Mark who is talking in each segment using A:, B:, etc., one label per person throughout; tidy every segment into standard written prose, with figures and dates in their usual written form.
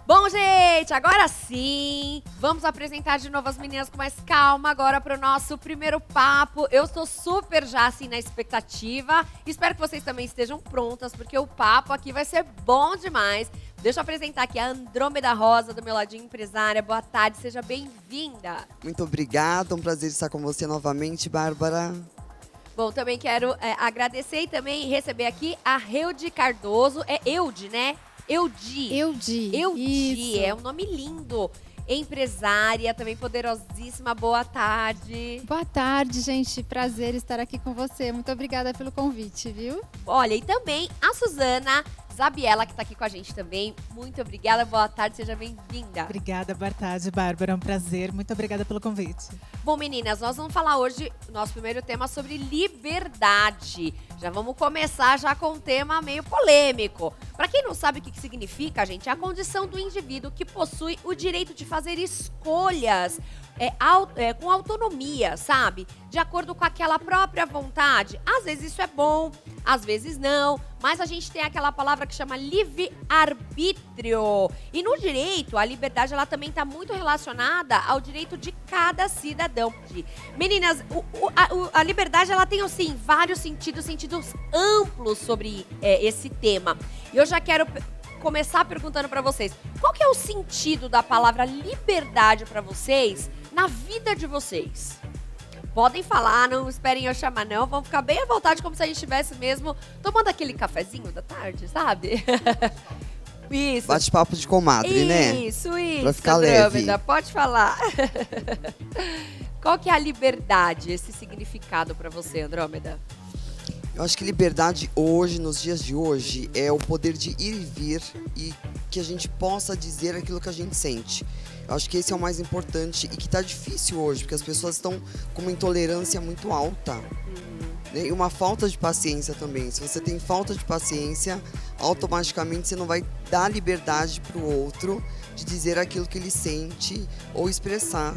A: Bom, gente, agora sim, vamos apresentar de novo as meninas com mais calma agora para o nosso primeiro papo. Eu estou super já assim na expectativa, espero que vocês também estejam prontas, porque o papo aqui vai ser bom demais. Deixa eu apresentar aqui a Andrômeda Rosa, do meu ladinho, empresária. Boa tarde, seja bem-vinda.
B: Muito obrigada, um prazer estar com você novamente, Bárbara.
A: Bom, também quero agradecer e também receber aqui a Eude Cardoso, é Eude, né? Eude,
C: Isso.
A: é um nome lindo. Empresária, também poderosíssima. Boa tarde.
C: Boa tarde, gente. Prazer estar aqui com você. Muito obrigada pelo convite, viu?
A: Olha, e também a Suzana Zabiela, que está aqui com a gente também. Muito obrigada, boa tarde, seja bem-vinda.
D: Obrigada, boa tarde, Bárbara. É um prazer. Muito obrigada pelo convite.
A: Bom, meninas, nós vamos falar hoje, nosso primeiro tema, sobre liberdade. Já vamos começar já com um tema meio polêmico. Para quem não sabe o que significa, gente, é a condição do indivíduo que possui o direito de fazer escolhas com autonomia, sabe? De acordo com aquela própria vontade. Às vezes isso é bom, às vezes não, mas a gente tem aquela palavra que chama livre-arbítrio. E no direito, a liberdade ela também está muito relacionada ao direito de cada cidadão. Meninas, a liberdade ela tem assim, vários sentidos amplos sobre esse tema. E eu já quero começar perguntando para vocês, qual que é o sentido da palavra liberdade para vocês na vida de vocês? Podem falar, não esperem eu chamar não, vão ficar bem à vontade como se a gente estivesse mesmo tomando aquele cafezinho da tarde, sabe? Isso.
B: Bate-papo de comadre, né?
A: Isso.
B: Pra ficar
A: Andrômeda,
B: leve.
A: pode falar. Qual que é a liberdade, esse significado para você, Andrômeda?
B: Eu acho que liberdade hoje, nos dias de hoje, é o poder de ir e vir e que a gente possa dizer aquilo que a gente sente. Eu acho que esse é o mais importante e que tá difícil hoje, porque as pessoas estão com uma intolerância muito alta. Né? E uma falta de paciência também. Se você tem falta de paciência, automaticamente você não vai dar liberdade pro outro de dizer aquilo que ele sente ou expressar.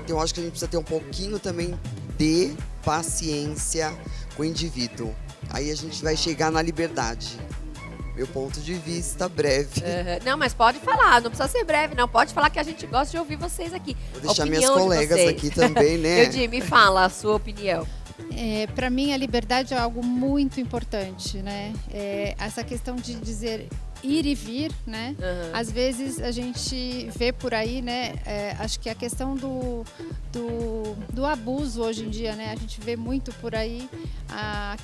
B: Então eu acho que a gente precisa ter um pouquinho também de paciência com o indivíduo. Aí a gente vai chegar na liberdade. Meu ponto de vista breve.
A: Não, mas pode falar, não precisa ser breve, não. Pode falar que a gente gosta de ouvir vocês aqui.
B: Vou deixar
A: Opinião
B: minhas
A: de
B: colegas
A: vocês.
B: aqui também, né?
A: Eude, me fala a sua opinião.
C: Para mim, a liberdade é algo muito importante, né? Essa questão de dizer ir e vir, né? Às vezes a gente vê por aí, né? Acho que a questão do abuso hoje em dia, né? A gente vê muito por aí a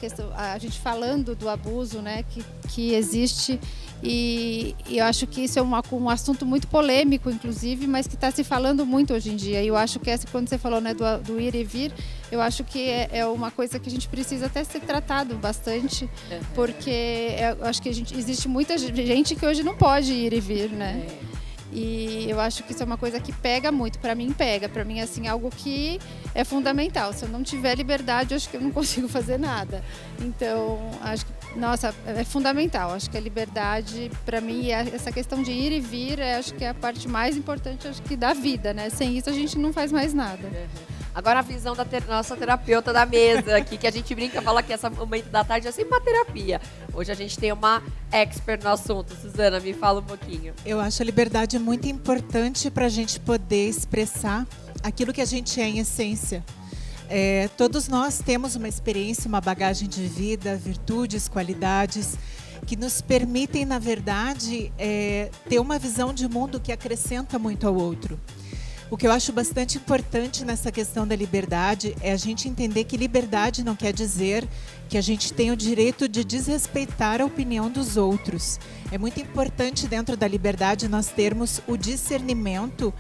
C: gente falando do abuso, né? Que existe e eu acho que isso é um assunto muito polêmico, inclusive, mas que está se falando muito hoje em dia. E eu acho que quando você falou, né, do ir e vir, eu acho que é uma coisa que a gente precisa até ser tratado bastante, porque eu acho que existe muita gente que hoje não pode ir e vir, né? E eu acho que isso é uma coisa que pega muito, para mim, assim, algo que é fundamental. Se eu não tiver liberdade, eu acho que eu não consigo fazer nada. Então, acho que, nossa, é fundamental. Acho que a liberdade, para mim, essa questão de ir e vir, acho que é a parte mais importante, acho que da vida, né? Sem isso, a gente não faz mais nada.
A: Agora a visão da nossa terapeuta da mesa aqui, que a gente brinca, fala que esse momento da tarde é sempre uma terapia. Hoje a gente tem uma expert no assunto. Suzana, me fala um pouquinho.
D: Eu acho a liberdade muito importante para a gente poder expressar aquilo que a gente é em essência. Todos nós temos uma experiência, uma bagagem de vida, virtudes, qualidades que nos permitem, na verdade, ter uma visão de mundo que acrescenta muito ao outro. O que eu acho bastante importante nessa questão da liberdade é a gente entender que liberdade não quer dizer que a gente tem o direito de desrespeitar a opinião dos outros. É muito importante dentro da liberdade nós termos o discernimento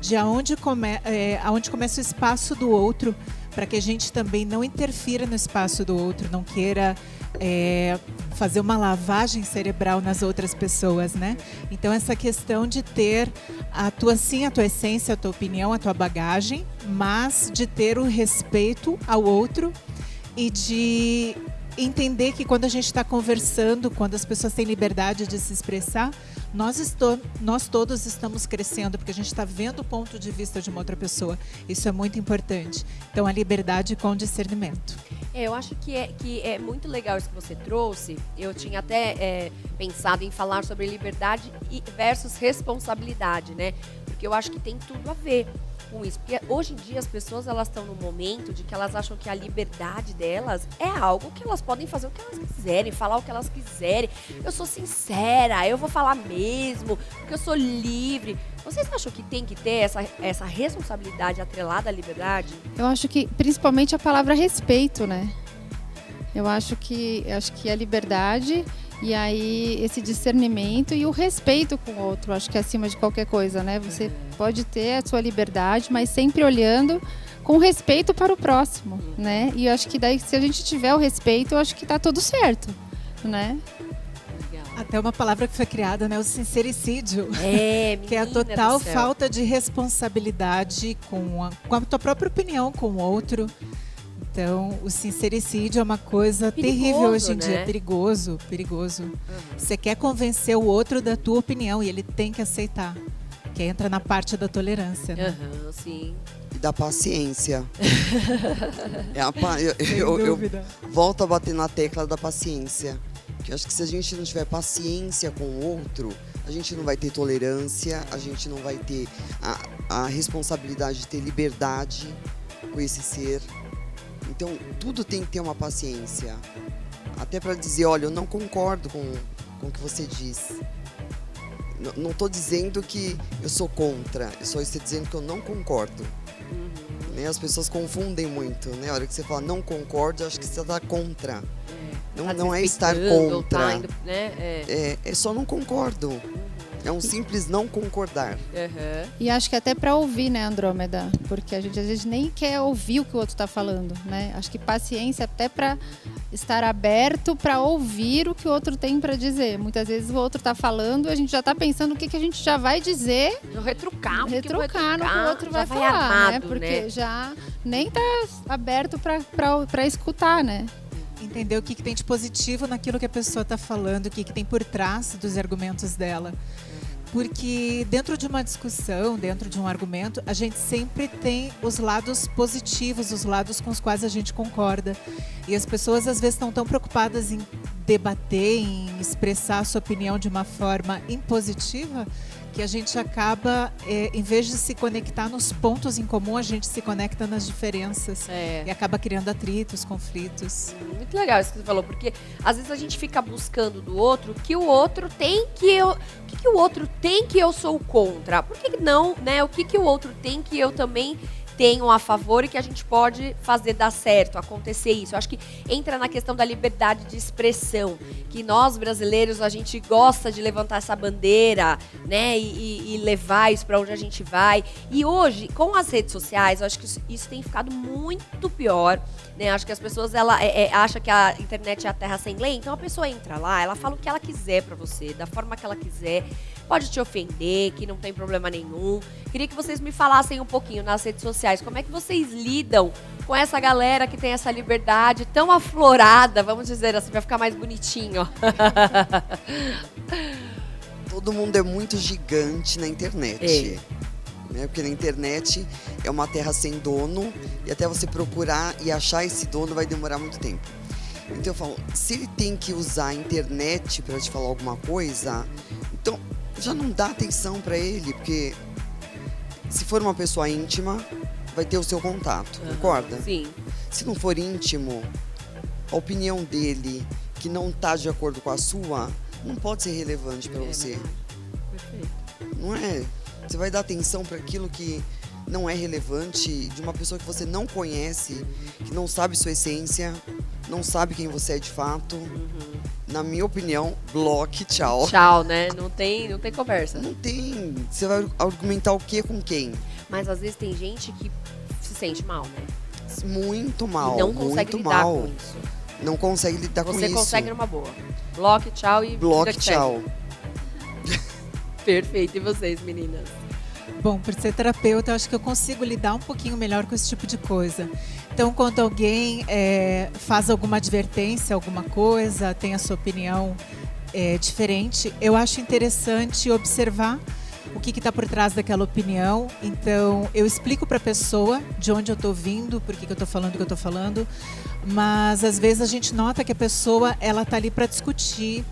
D: de aonde começa o espaço do outro, para que a gente também não interfira no espaço do outro, não queira fazer uma lavagem cerebral nas outras pessoas, né? Então essa questão de ter a tua essência, a tua opinião, a tua bagagem, mas de ter o respeito ao outro e de entender que quando a gente está conversando, quando as pessoas têm liberdade de se expressar, nós todos estamos crescendo, porque a gente está vendo o ponto de vista de uma outra pessoa. Isso é muito importante. Então, a liberdade com discernimento.
A: Eu acho que é muito legal isso que você trouxe. Eu tinha até pensado em falar sobre liberdade versus responsabilidade, né? Porque eu acho que tem tudo a ver com isso. Porque hoje em dia as pessoas elas estão num momento de que elas acham que a liberdade delas é algo que elas podem fazer o que elas quiserem, falar o que elas quiserem. Eu sou sincera, eu vou falar mesmo, porque eu sou livre. Vocês acham que tem que ter essa responsabilidade atrelada à liberdade?
C: Eu acho que, principalmente, a palavra respeito, né? Eu acho que a liberdade e aí esse discernimento e o respeito com o outro, acho que é acima de qualquer coisa, né? Você pode ter a sua liberdade, mas sempre olhando com respeito para o próximo, né? E eu acho que daí, se a gente tiver o respeito, eu acho que tá tudo certo, né?
D: Até uma palavra que foi criada, né? O sincericídio.
A: Menina
D: que é a total falta de responsabilidade com a tua própria opinião com o outro. Então, o sincericídio é uma coisa terrível hoje em dia. Perigoso. Você quer convencer o outro da tua opinião e ele tem que aceitar. Que entra na parte da tolerância, né?
A: Sim.
B: E da paciência.
D: Eu
B: volto a bater na tecla da paciência. Eu acho que se a gente não tiver paciência com o outro, a gente não vai ter tolerância, a gente não vai ter a responsabilidade de ter liberdade com esse ser. Então, tudo tem que ter uma paciência. Até para dizer, olha, eu não concordo com o que você diz. Não estou dizendo que eu sou contra, eu só estou dizendo que eu não concordo. Né? As pessoas confundem muito, né? A hora que você fala não concordo, eu acho que você está contra. Não é estar contra.
A: Tá indo, né?
B: É só não concordo. É um simples não concordar.
C: E acho que até para ouvir, né, Andrômeda? Porque a gente às vezes nem quer ouvir o que o outro está falando, né? Acho que paciência até para estar aberto para ouvir o que o outro tem para dizer. Muitas vezes o outro está falando e a gente já está pensando o que a gente já vai dizer.
A: Retrucar
C: no que o outro vai falar,
A: armado,
C: né? Porque
A: né?
C: já nem tá aberto para escutar, né?
D: Entender o que tem de positivo naquilo que a pessoa está falando, o que tem por trás dos argumentos dela. Porque dentro de uma discussão, dentro de um argumento, a gente sempre tem os lados positivos, os lados com os quais a gente concorda. E as pessoas às vezes estão tão preocupadas em debater, em expressar a sua opinião de uma forma impositiva, que a gente acaba, em vez de se conectar nos pontos em comum, a gente se conecta nas diferenças. E acaba criando atritos, conflitos.
A: Muito legal isso que você falou, porque às vezes a gente fica buscando do outro que o outro tem que eu... O que o outro tem que eu sou contra? Por que não, né? O que o outro tem que eu também tenho a favor e que a gente pode fazer dar certo, acontecer isso? Eu acho que entra na questão da liberdade de expressão, que nós brasileiros, a gente gosta de levantar essa bandeira, né, e levar isso para onde a gente vai. E hoje, com as redes sociais, eu acho que isso tem ficado muito pior, né? Acho que as pessoas acham que a internet é a terra sem lei, então a pessoa entra lá, ela fala o que ela quiser para você, da forma que ela quiser, pode te ofender, que não tem problema nenhum. Queria que vocês me falassem um pouquinho nas redes sociais, como é que vocês lidam com essa galera que tem essa liberdade tão aflorada, vamos dizer assim, pra ficar mais bonitinho.
B: Todo mundo é muito gigante na internet. Né? Porque na internet é uma terra sem dono e até você procurar e achar esse dono vai demorar muito tempo. Então eu falo, se ele tem que usar a internet para te falar alguma coisa, então já não dá atenção para ele, porque se for uma pessoa íntima, vai ter o seu contato, concorda?
A: Sim.
B: Se não for íntimo, a opinião dele, que não está de acordo com a sua, não pode ser relevante para você.
A: Perfeito.
B: Não é? Você vai dar atenção para aquilo que não é relevante, de uma pessoa que você não conhece, que não sabe sua essência, não sabe quem você é de fato. Na minha opinião, bloque, tchau.
A: Tchau, né? Não tem conversa.
B: Não tem. Você vai argumentar o que com quem?
A: Mas às vezes tem gente que se sente mal, né?
B: Muito mal.
A: E não consegue
B: muito
A: lidar
B: mal.
A: com isso.
B: Não consegue lidar com isso.
A: Você consegue numa boa. Bloque, tchau e...
B: Bloque,
A: vida que segue.
B: tchau.
A: Perfeito. E vocês, meninas?
D: Bom, por ser terapeuta, eu acho que eu consigo lidar um pouquinho melhor com esse tipo de coisa. Então, quando alguém faz alguma advertência, alguma coisa, tem a sua opinião diferente, eu acho interessante observar o que está por trás daquela opinião. Então, eu explico para a pessoa de onde eu estou vindo, por que eu estou falando o que eu estou falando, mas às vezes a gente nota que a pessoa ela está ali para discutir,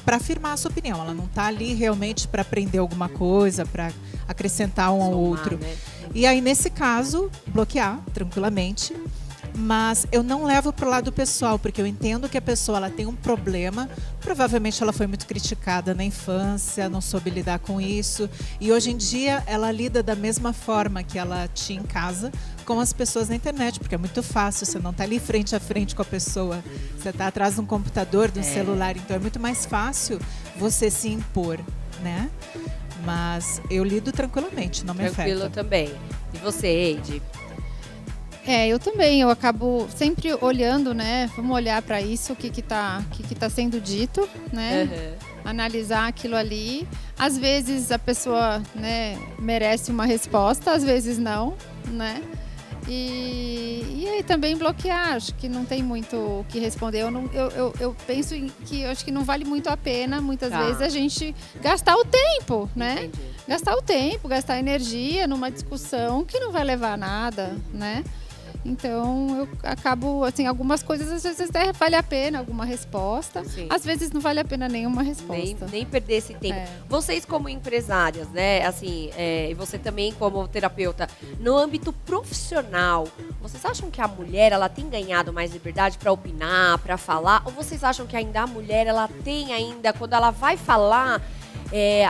D: para afirmar a sua opinião. Ela não está ali realmente para aprender alguma coisa, para acrescentar um ao outro. Né? E aí, nesse caso, bloquear tranquilamente. Mas eu não levo para o lado pessoal, porque eu entendo que a pessoa ela tem um problema, provavelmente ela foi muito criticada na infância, não soube lidar com isso, e hoje em dia ela lida da mesma forma que ela tinha em casa com as pessoas na internet, porque é muito fácil, você não está ali frente a frente com a pessoa, você está atrás de um computador, de um celular, então é muito mais fácil você se impor, né? Mas eu lido tranquilamente, não me afeta.
A: Tranquilo também. E você, Eide?
C: Eu também, eu acabo sempre olhando, né? Vamos olhar para isso, o que tá sendo dito, né? Uhum. Analisar aquilo ali. Às vezes a pessoa, né, merece uma resposta, às vezes não, né? E aí também bloquear, acho que não tem muito o que responder. Eu penso que eu acho que não vale muito a pena, muitas vezes, a gente gastar o tempo, né? Entendi. Gastar o tempo, gastar energia numa discussão que não vai levar a nada, né? Então, eu acabo, assim, algumas coisas às vezes até vale a pena alguma resposta. Sim. Às vezes não vale a pena nenhuma resposta.
A: Nem perder esse tempo. Vocês como empresárias, né, assim, e você também como terapeuta, no âmbito profissional, vocês acham que a mulher, ela tem ganhado mais liberdade para opinar, para falar? Ou vocês acham que ainda a mulher, ela tem ainda, quando ela vai falar...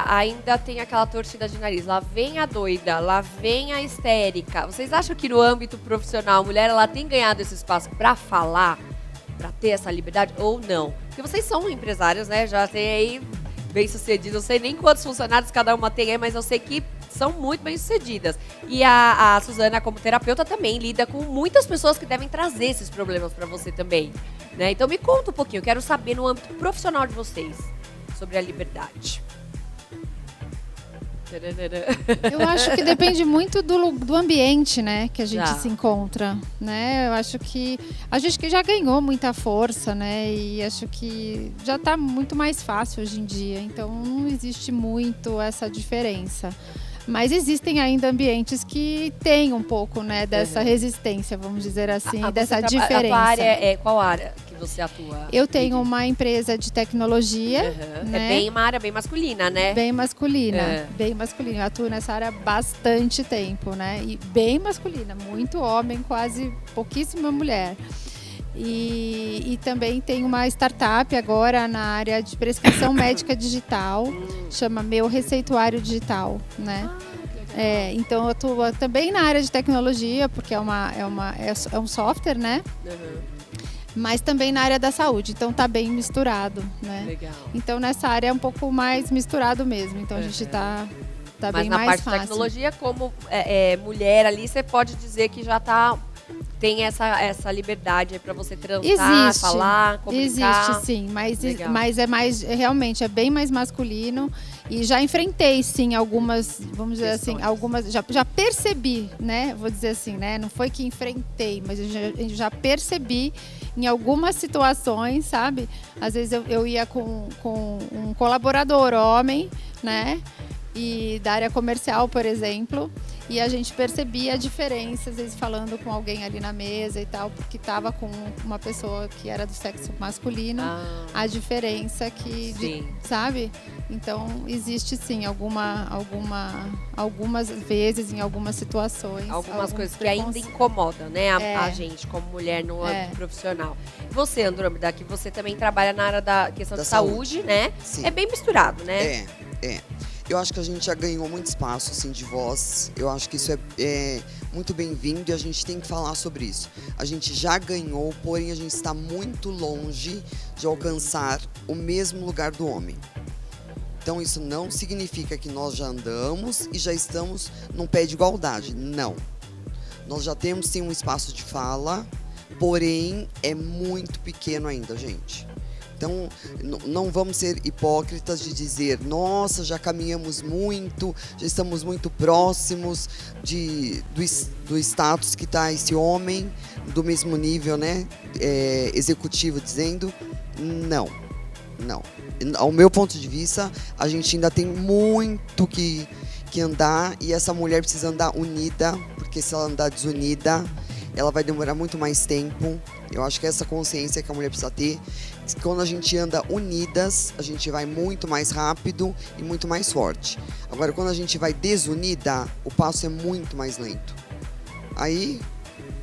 A: ainda tem aquela torcida de nariz. Lá vem a doida, lá vem a histérica. Vocês acham que no âmbito profissional a mulher ela tem ganhado esse espaço para falar, para ter essa liberdade ou não? Porque vocês são empresários, né? Já tem aí bem-sucedidos. Não sei nem quantos funcionários cada uma tem aí, mas eu sei que são muito bem-sucedidas. E a Suzana, como terapeuta, também lida com muitas pessoas que devem trazer esses problemas para você também, né? Então me conta um pouquinho. Eu quero saber no âmbito profissional de vocês sobre a liberdade.
C: Eu acho que depende muito do ambiente, né, que a gente se encontra, né? Eu acho que a gente que já ganhou muita força, né? E acho que já está muito mais fácil hoje em dia. Então não existe muito essa diferença. Mas existem ainda ambientes que têm um pouco, né, dessa resistência, vamos dizer assim, dessa diferença. A tua
A: área qual área que você atua?
C: Eu tenho uma empresa de tecnologia. Né?
A: É uma área bem masculina, né?
C: Bem masculina, bem masculina. Eu atuo nessa área há bastante tempo, né? E bem masculina, muito homem, quase pouquíssima mulher. E também tem uma startup agora na área de prescrição médica digital, chama Meu Receituário Digital, né? Então eu atuo também na área de tecnologia, porque é um software, né? Mas também na área da saúde, então tá bem misturado, né? Legal. Então nessa área é um pouco mais misturado mesmo, então a gente tá bem mais fácil. Mas
A: na parte de tecnologia, como mulher ali, você pode dizer que já tem essa liberdade para você transar, falar, comunicar.
C: Existe, sim, mas é mais, realmente, é bem mais masculino. E já enfrentei, sim, algumas, vamos dizer assim, já percebi, né? Vou dizer assim, né? Não foi que enfrentei, mas eu já percebi em algumas situações, sabe? Às vezes eu ia com um colaborador homem, né? E da área comercial, por exemplo, e a gente percebia a diferença, às vezes falando com alguém ali na mesa e tal, porque estava com uma pessoa que era do sexo masculino, a diferença sabe? Então, existe sim algumas vezes, em algumas situações.
A: Algumas coisas que ainda incomodam, né, a gente como mulher no âmbito profissional. E você, Andrômeda, que você também trabalha na área da questão de saúde, né? Sim. É bem misturado, né?
B: Eu acho que a gente já ganhou muito espaço, assim, de voz. Eu acho que isso é muito bem-vindo e a gente tem que falar sobre isso. A gente já ganhou, porém a gente está muito longe de alcançar o mesmo lugar do homem. Então isso não significa que nós já andamos e já estamos num pé de igualdade. Não. Nós já temos, sim, um espaço de fala, porém é muito pequeno ainda, gente. Então, não vamos ser hipócritas de dizer, nossa, já caminhamos muito, já estamos muito próximos do status que está esse homem, do mesmo nível, né, executivo, dizendo, não. ao meu ponto de vista, a gente ainda tem muito que andar, e essa mulher precisa andar unida, porque se ela andar desunida, ela vai demorar muito mais tempo. Eu acho que essa consciência que a mulher precisa ter, quando a gente anda unidas, a gente vai muito mais rápido e muito mais forte. Agora, quando a gente vai desunida, o passo é muito mais lento. Aí,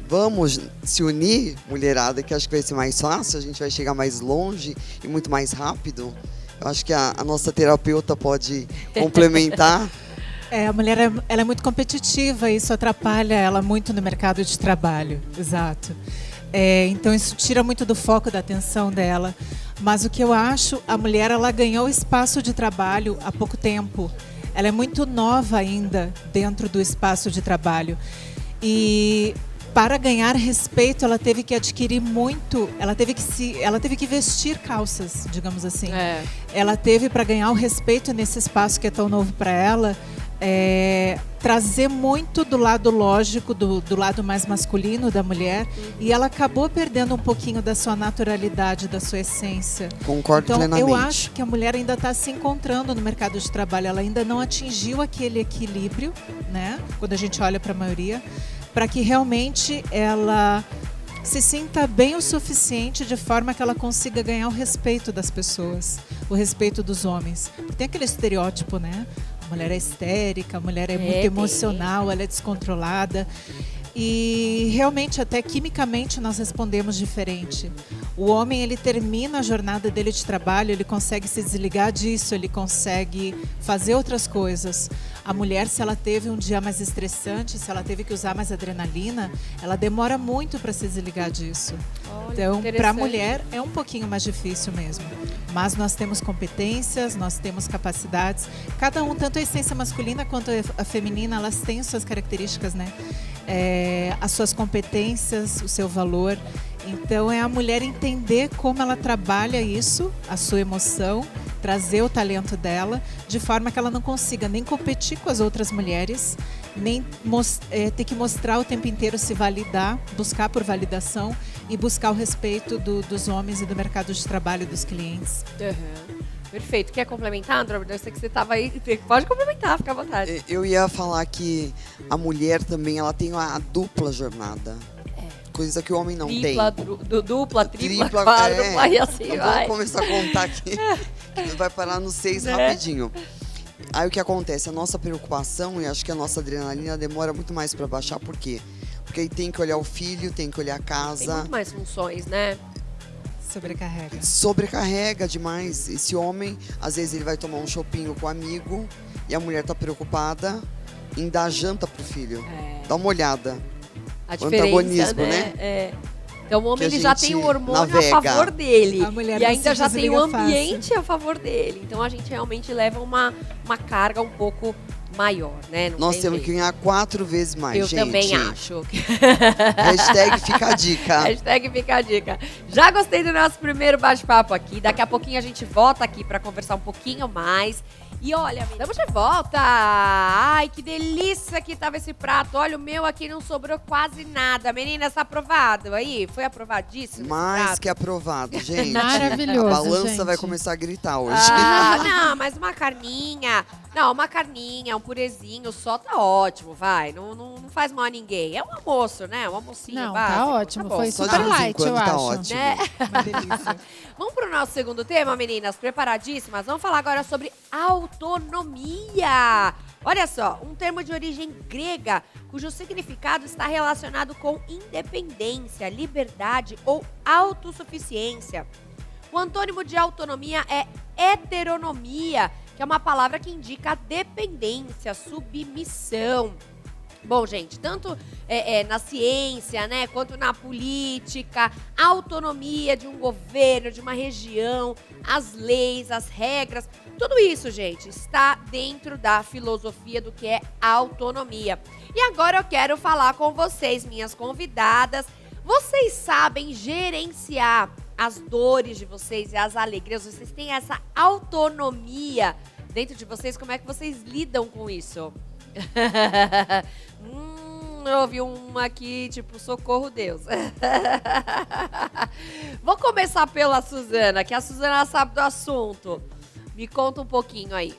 B: vamos se unir, mulherada, que acho que vai ser mais fácil, a gente vai chegar mais longe e muito mais rápido. Eu acho que a nossa terapeuta pode complementar.
D: A mulher ela é muito competitiva e isso atrapalha ela muito no mercado de trabalho, exato. Então isso tira muito do foco da atenção dela. Mas o que eu acho, a mulher ela ganhou espaço de trabalho há pouco tempo. Ela é muito nova ainda dentro do espaço de trabalho. E para ganhar respeito, ela teve que adquirir muito, ela teve que vestir calças, digamos assim. Ela teve, para ganhar o respeito nesse espaço que é tão novo para ela, trazer muito do lado lógico, do lado mais masculino da mulher, e ela acabou perdendo um pouquinho da sua naturalidade, da sua essência.
B: Concordo plenamente.
D: Eu acho que a mulher ainda está se encontrando no mercado de trabalho, ela ainda não atingiu aquele equilíbrio, né? Quando a gente olha para a maioria, para que realmente ela se sinta bem o suficiente de forma que ela consiga ganhar o respeito das pessoas, o respeito dos homens. Porque tem aquele estereótipo, né? A mulher é histérica, a mulher é muito emocional, ela é descontrolada. E realmente, até quimicamente, nós respondemos diferente. O homem, ele termina a jornada dele de trabalho, ele consegue se desligar disso, ele consegue fazer outras coisas. A mulher, se ela teve um dia mais estressante, se ela teve que usar mais adrenalina, ela demora muito para se desligar disso.
A: Olha,
D: então, para a mulher, é um pouquinho mais difícil mesmo. Mas nós temos competências, nós temos capacidades. Cada um, tanto a essência masculina quanto a feminina, elas têm suas características, né? As suas competências, o seu valor. Então, é a mulher entender como ela trabalha isso, a sua emoção, trazer o talento dela, de forma que ela não consiga nem competir com as outras mulheres, nem ter que mostrar o tempo inteiro se validar, buscar por validação e buscar o respeito dos homens e do mercado de trabalho dos clientes.
A: Perfeito. Quer complementar, André? Eu sei que você estava aí. Pode complementar, fica à vontade.
B: Eu ia falar que a mulher também ela tem a dupla jornada. Coisa que o homem não tem.
A: Dupla, tripla, quádrupla e assim
B: então
A: vai.
B: Vamos começar a contar aqui. Que vai parar no 6 rapidinho. Aí o que acontece? A nossa preocupação, e acho que a nossa adrenalina demora muito mais para baixar. Por quê? Porque aí tem que olhar o filho, tem que olhar a casa.
A: Tem muito mais funções, né?
B: Sobrecarrega demais. Esse homem, às vezes ele vai tomar um chopinho com o amigo e a mulher tá preocupada em dar janta pro filho. Dá uma olhada.
A: A
B: o antagonismo,
A: né? Então o homem ele já tem o hormônio
B: navega.
A: A favor dele.
D: A mulher
A: e ainda já tem o ambiente
D: fácil.
A: a favor dele. Então a gente realmente leva uma carga um pouco maior, né?
B: Nós temos que ganhar 4 vezes mais,
A: Eu
B: gente.
A: também acho.
B: Hashtag fica a dica.
A: Hashtag fica a dica. Já gostei do nosso primeiro bate-papo aqui. Daqui a pouquinho a gente volta aqui para conversar um pouquinho mais. E olha, estamos de volta! Ai, que delícia que tava esse prato. Olha, o meu aqui não sobrou quase nada. Meninas, tá aprovado aí? Foi aprovadíssimo esse
B: Mais
A: prato?
B: que aprovado, gente.
C: Maravilhoso,
B: A balança
C: gente.
B: vai começar a gritar hoje.
A: Não, mas uma carninha. Não, uma carninha, um purezinho só tá ótimo, vai. Não faz mal a ninguém. É um almoço, né? Um almocinho
C: Não,
A: básico.
C: tá ótimo.
A: Tá bom.
C: Foi
B: Só de
C: super
B: vez em
C: light,
B: quando
C: eu
B: tá
C: acho.
B: ótimo.
A: Né?
D: Uma delícia.
A: Vamos pro nosso segundo tema, meninas? Preparadíssimas? Vamos falar agora sobre autonomia. Olha só, um termo de origem grega, cujo significado está relacionado com independência, liberdade ou autossuficiência. O antônimo de autonomia é heteronomia, que é uma palavra que indica dependência, submissão. Bom, gente, tanto na ciência, né, quanto na política, a autonomia de um governo, de uma região, as leis, as regras, tudo isso, gente, está dentro da filosofia do que é autonomia. E agora eu quero falar com vocês, minhas convidadas. Vocês sabem gerenciar as dores de vocês e as alegrias? Vocês têm essa autonomia dentro de vocês? Como é que vocês lidam com isso? Eu ouvi uma aqui, tipo, socorro Deus. Vou começar pela Suzana, que a Suzana sabe do assunto. Me conta um pouquinho aí.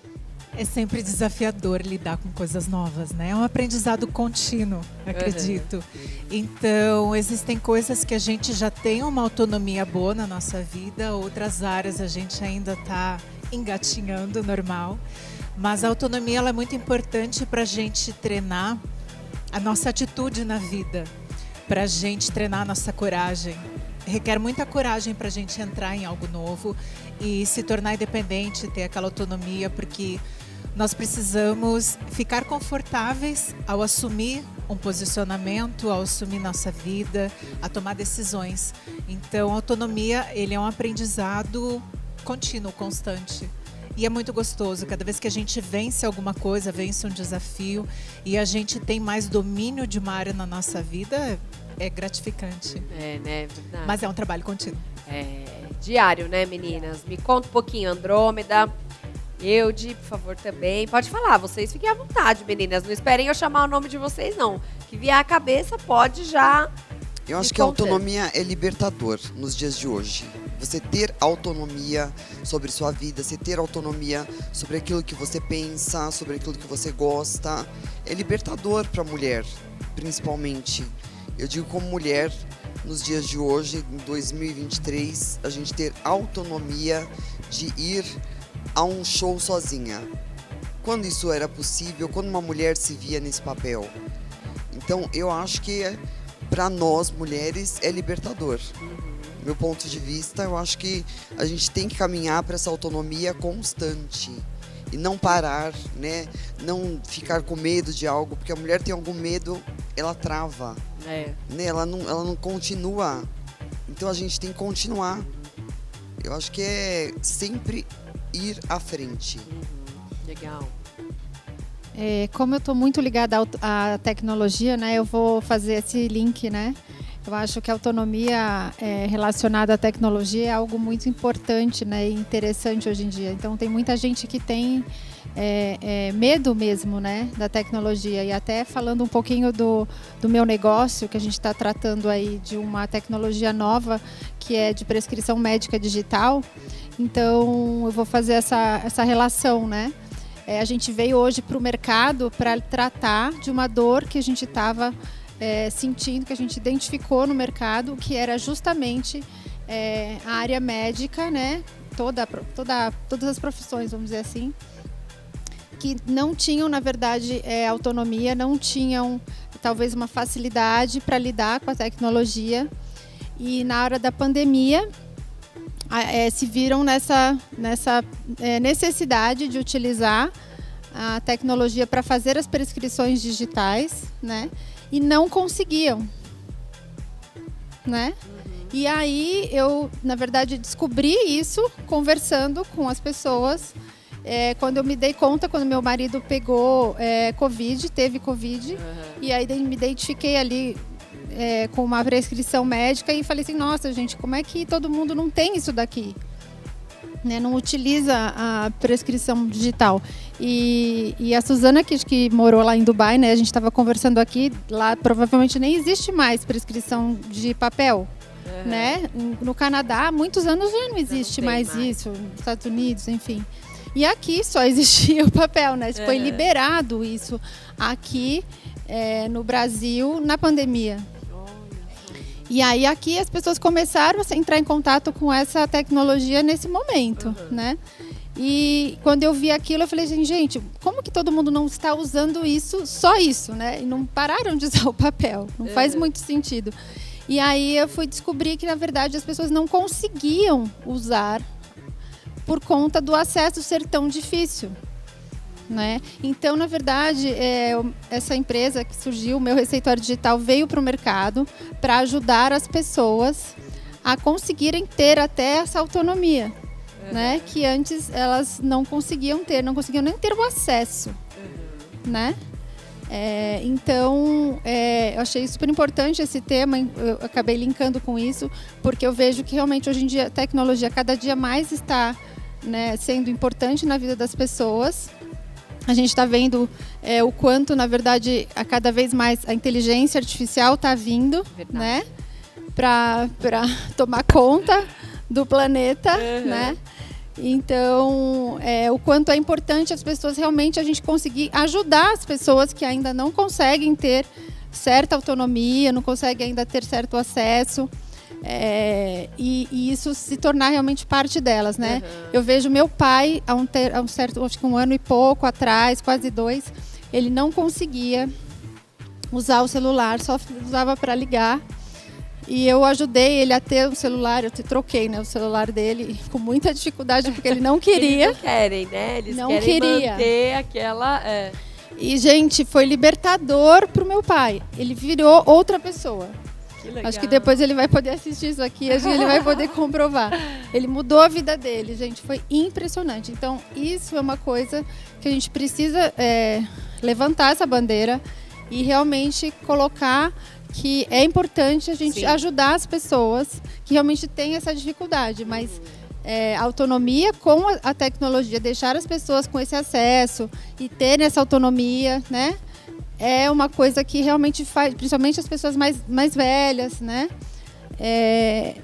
D: É sempre desafiador lidar com coisas novas, né? É um aprendizado contínuo, acredito. Então, existem coisas que a gente já tem uma autonomia boa na nossa vida, outras áreas a gente ainda está engatinhando, normal. Mas a autonomia ela é muito importante para a gente treinar a nossa atitude na vida, para a gente treinar a nossa coragem. Requer muita coragem para a gente entrar em algo novo e se tornar independente, ter aquela autonomia, porque nós precisamos ficar confortáveis ao assumir um posicionamento, ao assumir nossa vida, a tomar decisões. Então, a autonomia ele é um aprendizado contínuo, constante. E é muito gostoso, cada vez que a gente vence alguma coisa, vence um desafio e a gente tem mais domínio de uma área na nossa vida, é gratificante.
A: É, né? Verdade.
D: Mas é um trabalho contínuo.
A: É diário, né, meninas? Me conta um pouquinho, Andrômeda. Eude, por favor, também. Pode falar, vocês fiquem à vontade, meninas. Não esperem eu chamar o nome de vocês, não. Que vier à cabeça, pode já.
B: Eu acho que a autonomia é libertador nos dias de hoje. Você ter autonomia sobre sua vida, você ter autonomia sobre aquilo que você pensa, sobre aquilo que você gosta, é libertador para a mulher, principalmente. Eu digo como mulher, nos dias de hoje, em 2023, a gente ter autonomia de ir a um show sozinha. Quando isso era possível, quando uma mulher se via nesse papel. Então, eu acho que para nós, mulheres, é libertador. Meu ponto de vista, eu acho que a gente tem que caminhar para essa autonomia constante e não parar, né? Não ficar com medo de algo, porque a mulher tem algum medo, ela trava, né? Ela não continua. Então a gente tem que continuar. Eu acho que é sempre ir à frente.
A: Legal.
C: Como eu estou muito ligada à tecnologia, né? Eu vou fazer esse link, né? Eu acho que a autonomia relacionada à tecnologia é algo muito importante, né, e interessante hoje em dia. Então, tem muita gente que tem medo mesmo, né, da tecnologia. E até falando um pouquinho do meu negócio, que a gente está tratando aí de uma tecnologia nova, que é de prescrição médica digital. Então, eu vou fazer essa relação, né? A gente veio hoje para o mercado para tratar de uma dor que a gente estava sentindo, que a gente identificou no mercado, que era justamente a área médica, né? Todas as profissões, vamos dizer assim, que não tinham, na verdade, autonomia, não tinham talvez uma facilidade para lidar com a tecnologia. E na hora da pandemia, se viram nessa necessidade de utilizar a tecnologia para fazer as prescrições digitais, né? E não conseguiam, né? E aí eu, na verdade, descobri isso conversando com as pessoas. Quando eu me dei conta, quando meu marido pegou teve Covid, e aí me identifiquei ali com uma prescrição médica e falei assim, nossa, gente, como é que todo mundo não tem isso daqui? Né, não utiliza a prescrição digital. E a Suzana, que morou lá em Dubai, né, a gente estava conversando aqui, lá provavelmente nem existe mais prescrição de papel. Né? No Canadá, há muitos anos já não existe mais isso, nos Estados Unidos, enfim. E aqui só existia o papel, né? Foi liberado isso aqui no Brasil na pandemia. E aí aqui as pessoas começaram a entrar em contato com essa tecnologia nesse momento, né? E quando eu vi aquilo, eu falei assim, gente, como que todo mundo não está usando isso, só isso, né? E não pararam de usar o papel, não faz muito sentido. E aí eu fui descobrir que, na verdade, as pessoas não conseguiam usar por conta do acesso ser tão difícil. Né? Então, na verdade, essa empresa que surgiu, o Meu Receituário Digital, veio para o mercado para ajudar as pessoas a conseguirem ter até essa autonomia, né? Que antes elas não conseguiam ter, não conseguiam nem ter o acesso. Né? Então, eu achei super importante esse tema, eu acabei linkando com isso, porque eu vejo que realmente hoje em dia a tecnologia cada dia mais está, né, sendo importante na vida das pessoas. A gente está vendo o quanto, na verdade, a cada vez mais a inteligência artificial está vindo, né, para tomar conta do planeta, né? Então, o quanto é importante as pessoas realmente a gente conseguir ajudar as pessoas que ainda não conseguem ter certa autonomia, não conseguem ainda ter certo acesso. E isso se tornar realmente parte delas, né? Eu vejo meu pai, há um certo, acho que 1 ano e pouco atrás, quase 2, ele não conseguia usar o celular, só usava para ligar. E eu ajudei ele a ter um celular, eu troquei, né, o celular dele com muita dificuldade, porque ele não queria.
A: Eles não querem, né? Eles
C: não
A: querem
C: queria.
A: manter aquela...
C: E, gente, foi libertador pro meu pai. Ele virou outra pessoa.
A: Que legal.
C: Acho que depois ele vai poder assistir isso aqui e ele vai poder comprovar. Ele mudou a vida dele, gente. Foi impressionante. Então, isso é uma coisa que a gente precisa levantar essa bandeira e realmente colocar que é importante a gente ajudar as pessoas que realmente têm essa dificuldade, mas autonomia com a tecnologia, deixar as pessoas com esse acesso e ter essa autonomia, né? É uma coisa que realmente faz, principalmente as pessoas mais velhas, né?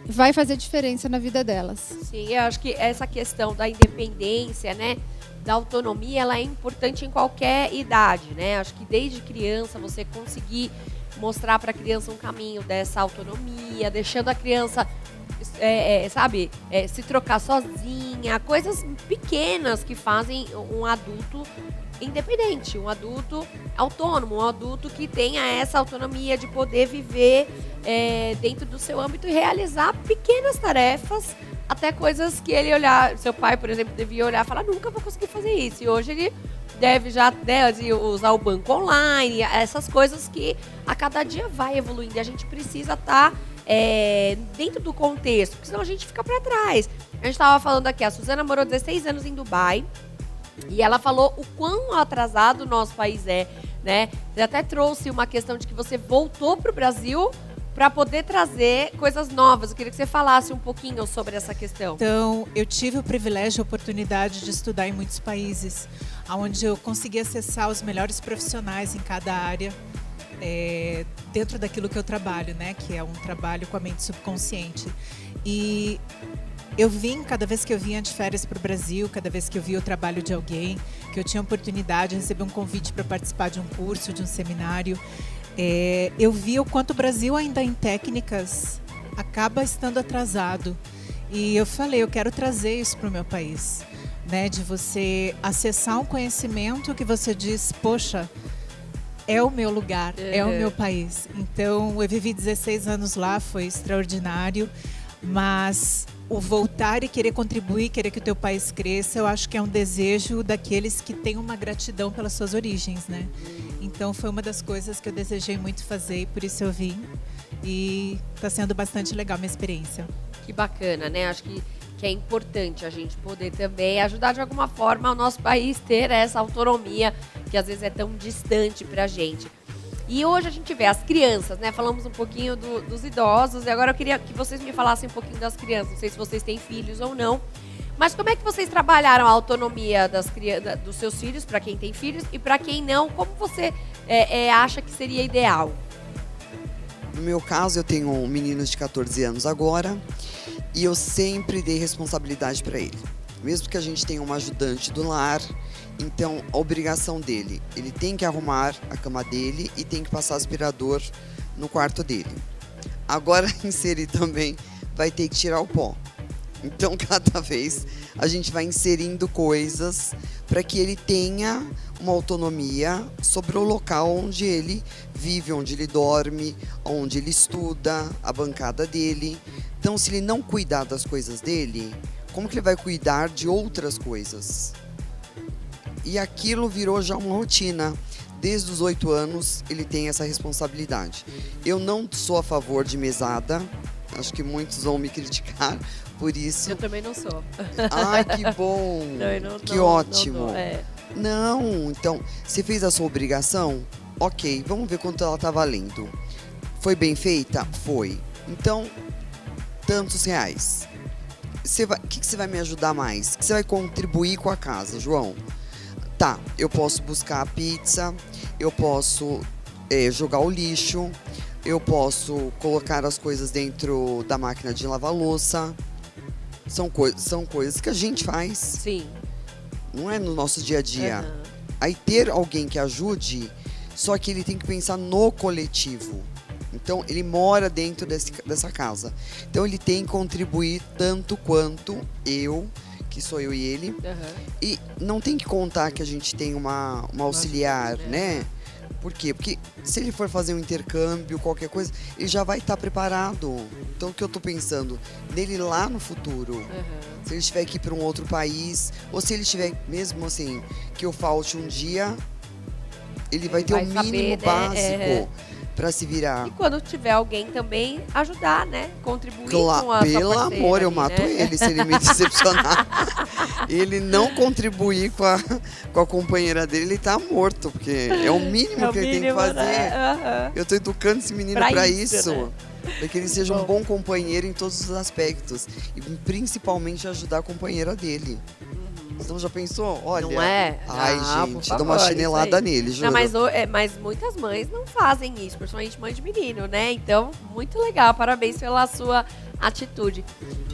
C: Vai fazer diferença na vida delas.
A: Sim, eu acho que essa questão da independência, né? Da autonomia, ela é importante em qualquer idade, né? Acho que desde criança você conseguir mostrar para a criança um caminho dessa autonomia, deixando a criança, se trocar sozinha, coisas pequenas que fazem um adulto independente, um adulto autônomo, um adulto que tenha essa autonomia de poder viver dentro do seu âmbito e realizar pequenas tarefas, até coisas que ele olhar, seu pai, por exemplo, devia olhar e falar, nunca vou conseguir fazer isso. E hoje ele deve já usar o banco online, essas coisas que a cada dia vai evoluindo. E a gente precisa estar dentro do contexto, porque senão a gente fica para trás. A gente estava falando aqui, a Suzana morou 16 anos em Dubai e ela falou o quão atrasado o nosso país é, né? Você até trouxe uma questão de que você voltou para o Brasil para poder trazer coisas novas. Eu queria que você falasse um pouquinho sobre essa questão.
D: Então, eu tive o privilégio e a oportunidade de estudar em muitos países, onde eu consegui acessar os melhores profissionais em cada área, dentro daquilo que eu trabalho, né? Que é um trabalho com a mente subconsciente. E eu cada vez que eu vinha de férias para o Brasil, cada vez que eu via o trabalho de alguém, que eu tinha a oportunidade de receber um convite para participar de um curso, de um seminário, eu vi o quanto o Brasil ainda em técnicas acaba estando atrasado. E eu falei, eu quero trazer isso para o meu país, né? De você acessar um conhecimento que você diz, poxa, é o meu lugar, é o meu país. Então, eu vivi 16 anos lá, foi extraordinário, mas o voltar e querer contribuir, querer que o teu país cresça, eu acho que é um desejo daqueles que têm uma gratidão pelas suas origens, né? Então foi uma das coisas que eu desejei muito fazer e por isso eu vim. E está sendo bastante legal a minha experiência.
A: Que bacana, né? Acho que é importante a gente poder também ajudar de alguma forma o nosso país ter essa autonomia que às vezes é tão distante pra gente. E hoje a gente vê as crianças, né? Falamos um pouquinho dos idosos e agora eu queria que vocês me falassem um pouquinho das crianças. Não sei se vocês têm filhos ou não. Mas como é que vocês trabalharam a autonomia dos seus filhos, para quem tem filhos, e para quem não, como você acha que seria ideal?
B: No meu caso, eu tenho um menino de 14 anos agora e eu sempre dei responsabilidade para ele. Mesmo que a gente tenha uma ajudante do lar, então a obrigação dele, ele tem que arrumar a cama dele e tem que passar aspirador no quarto dele. Agora, inserir também, vai ter que tirar o pó. Então, cada vez a gente vai inserindo coisas para que ele tenha uma autonomia sobre o local onde ele vive, onde ele dorme, onde ele estuda, a bancada dele. Então, se ele não cuidar das coisas dele, como que ele vai cuidar de outras coisas? E aquilo virou já uma rotina. Desde os 8 anos, ele tem essa responsabilidade. Eu não sou a favor de mesada. Acho que muitos vão me criticar por isso.
A: Eu também não sou.
B: Ai, que bom. Que ótimo. Não, então, você fez a sua obrigação? Ok, vamos ver quanto ela tá valendo. Foi bem feita? Foi. Então, tantos reais. O que você vai me ajudar mais? O que você vai contribuir com a casa, João? Tá, eu posso buscar a pizza, eu posso jogar o lixo, eu posso colocar as coisas dentro da máquina de lavar louça. São coisas que a gente faz,
A: Sim.
B: não é no nosso dia a dia.
A: Aham.
B: Aí ter alguém que ajude, só que ele tem que pensar no coletivo. Então, ele mora dentro dessa casa. Então, ele tem que contribuir tanto quanto eu, que sou eu e ele.
A: Aham.
B: E não tem que contar que a gente tem uma auxiliar,
A: ajuda,
B: né? Por quê? Porque se ele for fazer um intercâmbio, qualquer coisa, ele já vai estar preparado. Então, o que eu tô pensando? Nele lá no futuro.
A: Aham.
B: Se ele estiver aqui para um outro país, ou se ele estiver, mesmo assim, que eu falte um dia, ele vai ter o
A: vai saber,
B: mínimo
A: né?
B: básico para se virar.
A: E quando tiver alguém também, ajudar, né? Contribuir com a sua
B: Pelo
A: parceira
B: amor, eu
A: ali,
B: mato
A: né?
B: ele se ele me decepcionar. Ele não contribuir com a companheira dele, ele tá morto, porque é o mínimo
A: É o
B: que ele tem que
A: mínimo,
B: fazer.
A: né? Aham.
B: Eu tô educando esse menino
A: Pra
B: para
A: isso,
B: isso.
A: né?
B: Para que ele seja um bom companheiro em todos os aspectos. E principalmente ajudar a companheira dele. Então já pensou? Olha.
A: Não é?
B: Ai,
A: Ah,
B: gente,
A: por
B: dou uma
A: favor,
B: chinelada
A: isso aí.
B: nele, juro.
A: Não, mas muitas mães não fazem isso, principalmente mãe de menino, né? Então, muito legal. Parabéns pela sua atitude.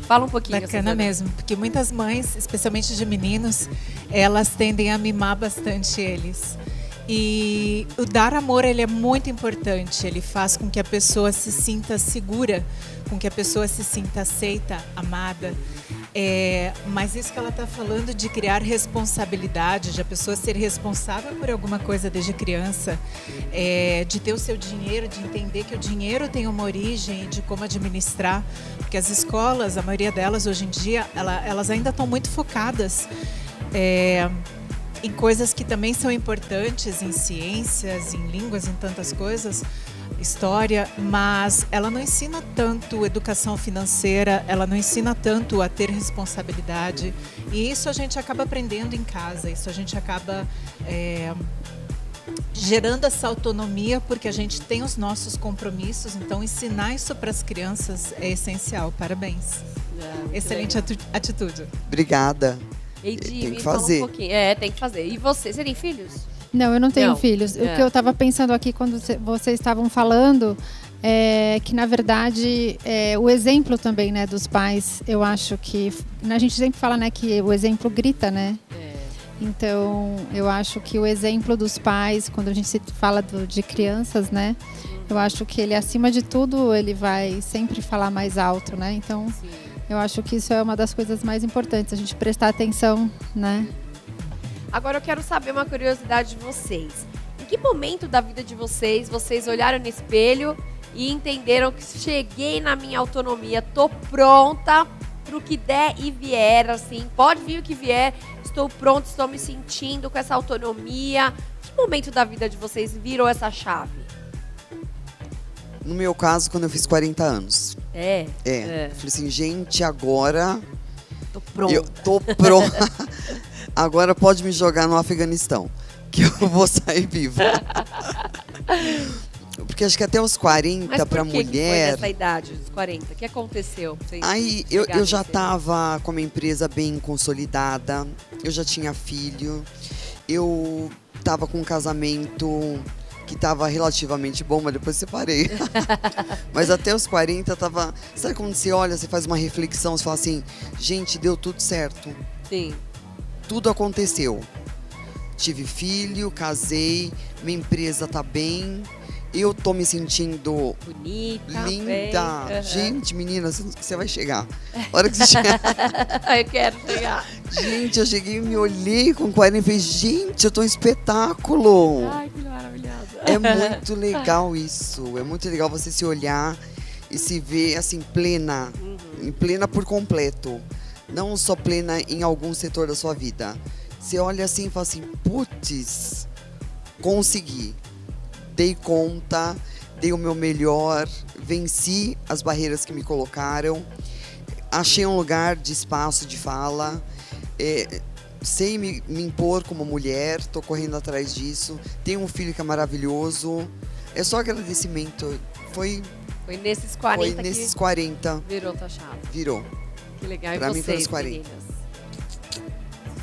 A: Fala um pouquinho.
D: Bacana
A: Suzana.
D: mesmo, porque muitas mães, especialmente de meninos, elas tendem a mimar bastante eles. E o dar amor, ele é muito importante. Ele faz com que a pessoa se sinta segura, com que a pessoa se sinta aceita, amada. Mas isso que ela está falando de criar responsabilidade, de a pessoa ser responsável por alguma coisa desde criança, de ter o seu dinheiro, de entender que o dinheiro tem uma origem, de como administrar, porque as escolas, a maioria delas hoje em dia, elas ainda estão muito focadas em coisas que também são importantes, em ciências, em línguas, em tantas coisas, história, mas ela não ensina tanto educação financeira, ela não ensina tanto a ter responsabilidade, e isso a gente acaba aprendendo em casa, isso a gente acaba gerando essa autonomia, porque a gente tem os nossos compromissos, então ensinar isso para as crianças é essencial. Parabéns.
A: Muito
D: Excelente
A: legal.
D: atitude.
B: Obrigada.
A: Ei,
B: Tem
A: Di,
B: que
A: me fala
B: fazer.
A: um pouquinho. Tem que fazer. E você? Você tem filhos?
C: Não, eu não tenho
A: Não.
C: filhos. O que eu estava pensando aqui quando vocês estavam falando é que, na verdade, o exemplo também, né, dos pais, eu acho que... A gente sempre fala, né, que o exemplo grita, né? Então, eu acho que o exemplo dos pais, quando a gente se fala de crianças, né? Eu acho que ele, acima de tudo, ele vai sempre falar mais alto, né? Então,
A: Sim.
C: eu acho que isso é uma das coisas mais importantes, a gente prestar atenção, né?
A: Agora eu quero saber uma curiosidade de vocês. Em que momento da vida de vocês olharam no espelho e entenderam que cheguei na minha autonomia, tô pronta pro que der e vier, assim, pode vir o que vier, estou pronta, estou me sentindo com essa autonomia. Que momento da vida de vocês virou essa chave?
B: No meu caso, quando eu fiz 40 anos.
A: É.
B: Eu falei assim, gente, agora
A: Tô pronta.
B: eu tô pronta. Agora pode me jogar no Afeganistão, que eu vou sair viva. Porque acho que até os 40
A: Mas
B: pra
A: por que
B: mulher.
A: foi nessa idade, dos 40? O que aconteceu? pra vocês
B: Aí eu
A: chegarem
B: já
A: nesse-
B: tava com a minha empresa bem consolidada, eu já tinha filho, eu tava com um casamento que tava relativamente bom, mas depois separei. Mas até os 40 tava. Sabe quando você olha, você faz uma reflexão, você fala assim, gente, deu tudo certo.
A: Sim.
B: Tudo aconteceu. Tive filho, casei, minha empresa tá bem, eu tô me sentindo
A: Bonita,
B: linda.
A: bem, aham.
B: Gente, menina, você vai chegar. A hora que você chegar.
A: Eu quero chegar.
B: Gente, eu cheguei, me olhei com 40 e falei, gente, eu tô um espetáculo.
A: Ai, que maravilhosa.
B: É muito legal isso. É muito legal você se olhar e se ver assim, plena. Plena por completo. Não só plena em algum setor da sua vida. Você olha assim e fala assim, putz, consegui. Dei conta, dei o meu melhor, venci as barreiras que me colocaram, achei um lugar de espaço, de fala, sei me impor como mulher, tô correndo atrás disso, tenho um filho que é maravilhoso, é só agradecimento. Foi
A: nesses 40
B: nesses
A: que
B: 40,
A: virou tua chave.
B: virou.
A: Que legal.
B: Pra
A: E
B: mim foi
A: vocês,
B: nos 40.
A: meninas?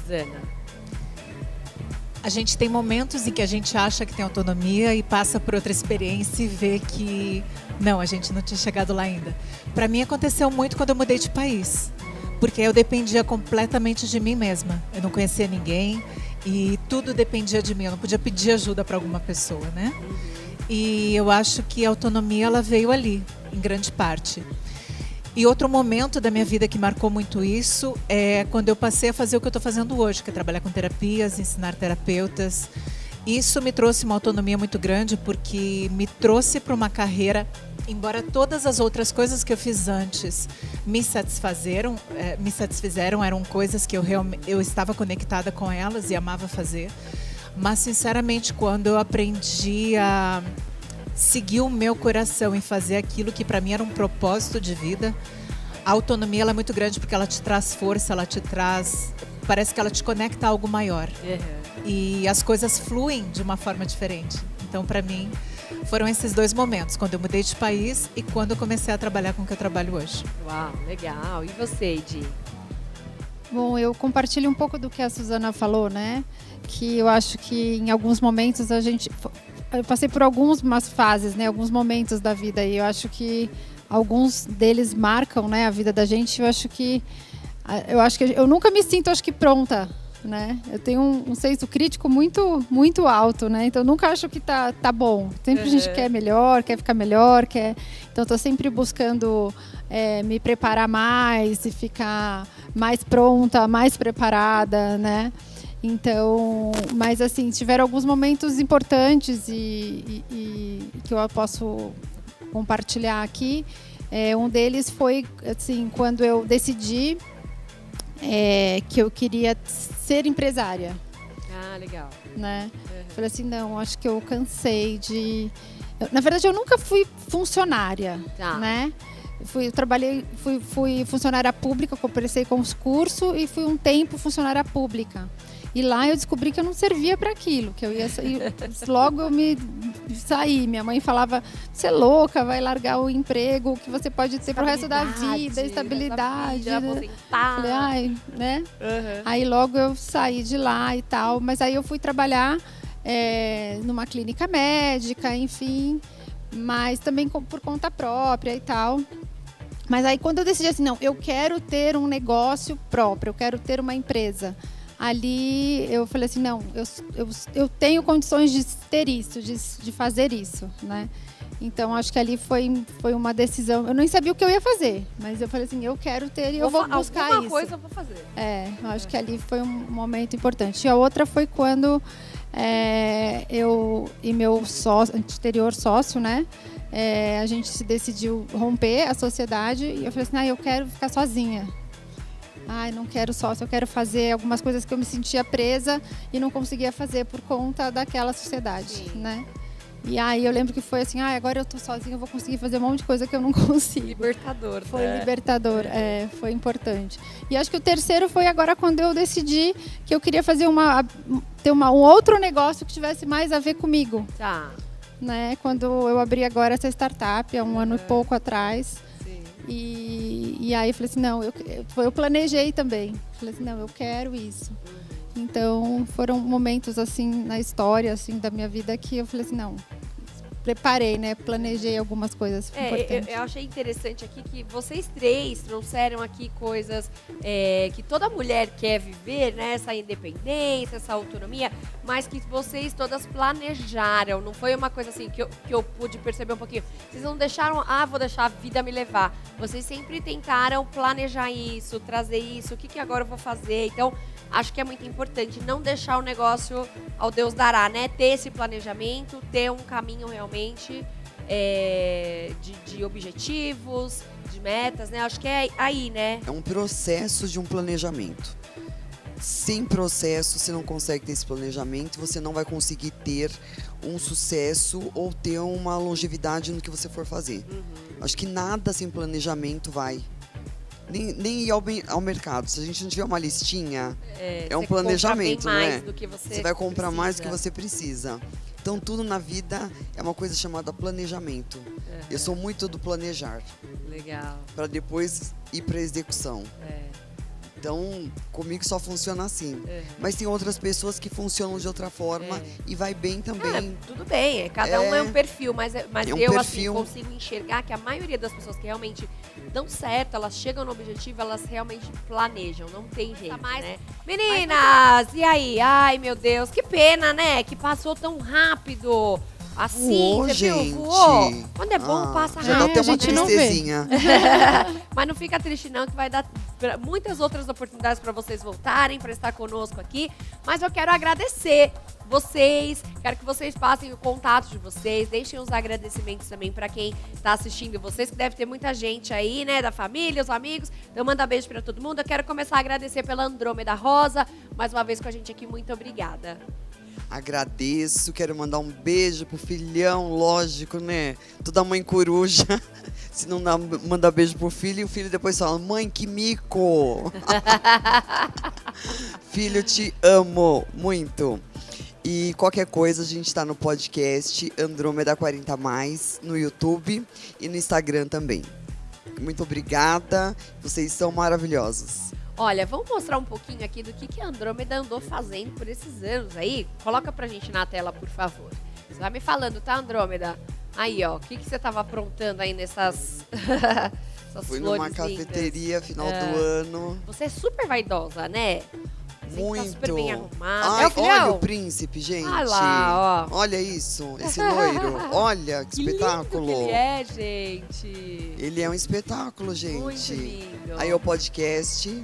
A: Suzana.
D: A gente tem momentos em que a gente acha que tem autonomia e passa por outra experiência e vê que não, a gente não tinha chegado lá ainda. Para mim aconteceu muito quando eu mudei de país, porque eu dependia completamente de mim mesma. Eu não conhecia ninguém e tudo dependia de mim. Eu não podia pedir ajuda para alguma pessoa, né? E eu acho que a autonomia ela veio ali, em grande parte. E outro momento da minha vida que marcou muito isso é quando eu passei a fazer o que eu estou fazendo hoje, que é trabalhar com terapias, ensinar terapeutas. Isso me trouxe uma autonomia muito grande, porque me trouxe para uma carreira, embora todas as outras coisas que eu fiz antes me satisfizeram, eram coisas que eu estava conectada com elas e amava fazer. Mas, sinceramente, quando eu aprendi a seguir o meu coração e fazer aquilo que para mim era um propósito de vida, a autonomia ela é muito grande, porque ela te traz força, ela te traz... Parece que ela te conecta a algo maior. E as coisas fluem de uma forma diferente. Então, para mim, foram esses dois momentos, quando eu mudei de país e quando eu comecei a trabalhar com o que eu trabalho hoje.
A: Uau, legal. E você, Edi?
C: Bom, eu compartilho um pouco do que a Suzana falou, né? Que eu acho que em alguns momentos eu passei por algumas fases, né? Alguns momentos da vida e eu acho que alguns deles marcam, né, a vida da gente. Eu acho que eu nunca me sinto, acho que pronta, né? Eu tenho um senso crítico muito alto, né? Então eu nunca acho que tá bom. Sempre a gente quer melhor, quer ficar melhor, então estou sempre buscando me preparar mais e ficar mais pronta, mais preparada, né? Então, mas assim, tiveram alguns momentos importantes e que eu posso compartilhar aqui. Um deles foi assim, quando eu decidi que eu queria ser empresária.
A: Ah, legal.
C: Né? Falei assim, não, acho que eu cansei de... Na verdade, eu nunca fui funcionária, né? Fui funcionária pública, comecei com os cursos e fui um tempo funcionária pública. E lá eu descobri que eu não servia para aquilo, que eu ia sair, logo eu me saí. Minha mãe falava, você é louca, vai largar o emprego que você pode ter pro resto da vida, estabilidade. Falei, ai, né? Aí logo eu saí de lá e tal, mas aí eu fui trabalhar numa clínica médica, enfim, mas também por conta própria e tal. Mas aí quando eu decidi assim, não, eu quero ter um negócio próprio, eu quero ter uma empresa. Ali eu falei assim, não, eu tenho condições de ter isso, de fazer isso, né? Então acho que ali foi uma decisão. Eu nem sabia o que eu ia fazer, mas eu falei assim, eu quero ter e eu vou buscar isso.
A: Alguma coisa eu vou fazer.
C: Eu acho que ali foi um momento importante. E a outra foi quando eu e meu anterior sócio, né? A gente se decidiu romper a sociedade e eu falei assim, eu quero ficar sozinha. Não quero sócio, eu quero fazer algumas coisas que eu me sentia presa e não conseguia fazer por conta daquela sociedade, né? E aí eu lembro que foi assim, agora eu tô sozinha, eu vou conseguir fazer um monte de coisa que eu não consigo.
A: Libertador,
C: Foi libertador, foi importante. E acho que o terceiro foi agora quando eu decidi que eu queria fazer ter um outro negócio que tivesse mais a ver comigo.
A: Tá.
C: Né? Quando eu abri agora essa startup, há um ano e pouco atrás. E aí eu falei assim, não, eu planejei também. Falei assim, não, eu quero isso. Então foram momentos assim na história assim da minha vida que eu falei assim, não, preparei, né? Planejei algumas coisas importantes.
A: Eu achei interessante aqui que vocês três trouxeram aqui coisas que toda mulher quer viver, né? Essa independência, essa autonomia, mas que vocês todas planejaram. Não foi uma coisa assim que eu pude perceber um pouquinho. Vocês não deixaram, vou deixar a vida me levar. Vocês sempre tentaram planejar isso, trazer isso, o que agora eu vou fazer. Então, acho que é muito importante não deixar o negócio ao Deus dará, né? Ter esse planejamento, ter um caminho realmente de objetivos, de metas, né? Acho que é aí, né?
B: É um processo de um planejamento. Sem processo, você não consegue ter esse planejamento, você não vai conseguir ter um sucesso ou ter uma longevidade no que você for fazer. Acho que nada sem planejamento vai. Nem ir ao mercado. Se a gente não tiver uma listinha, é um planejamento, não é? Você vai comprar mais do que você precisa. Então, tudo na vida é uma coisa chamada planejamento. Eu sou muito do planejar.
A: Legal.
B: Para depois ir para a execução. Então, comigo só funciona assim. Mas tem outras pessoas que funcionam de outra forma e vai bem também.
A: Tudo bem, cada um é um perfil, mas
B: um
A: eu
B: perfil.
A: assim, consigo enxergar que a maioria das pessoas que realmente dão certo, elas chegam no objetivo, elas realmente planejam, não tem jeito, né? Meninas, e aí? Ai, meu Deus, que pena, né? Que passou tão rápido. Assim,
B: Voou,
A: você
B: gente.
A: viu? Voou. Quando é bom, passa
B: Já
A: rápido.
B: dá até uma
C: a gente não vê.
B: tristezinha.
A: Mas não fica triste não, que vai dar muitas outras oportunidades para vocês voltarem, para estar conosco aqui. Mas eu quero agradecer vocês, quero que vocês passem o contato de vocês, deixem os agradecimentos também para quem está assistindo vocês, que deve ter muita gente aí, né, da família, os amigos. Então manda beijo para todo mundo. Eu quero começar a agradecer pela Andrômeda Rosa, mais uma vez com a gente aqui, muito obrigada.
B: Agradeço, quero mandar um beijo pro filhão, lógico, né? Toda mãe coruja, se não manda beijo pro filho, e o filho depois fala, mãe, que mico! Filho, te amo muito. E qualquer coisa, a gente tá no podcast Andrômeda 40+, no YouTube e no Instagram também. Muito obrigada, vocês são maravilhosos.
A: Olha, vamos mostrar um pouquinho aqui do que a Andrômeda andou fazendo por esses anos aí? Coloca pra gente na tela, por favor. Você vai me falando, tá, Andrômeda? Aí, ó, o que você tava aprontando aí nessas, essas
B: Fui
A: flores
B: numa cafeteria,
A: lindas?
B: final do ano.
A: Você é super vaidosa, né? Você
B: Muito.
A: tá super bem arrumada.
B: Ai,
A: É o filhão?
B: olha o príncipe, gente.
A: Olha lá, ó.
B: Olha isso, esse loiro. Olha que espetáculo.
A: Lindo que ele é, gente.
B: Ele é um espetáculo, gente.
A: Muito lindo.
B: Aí o podcast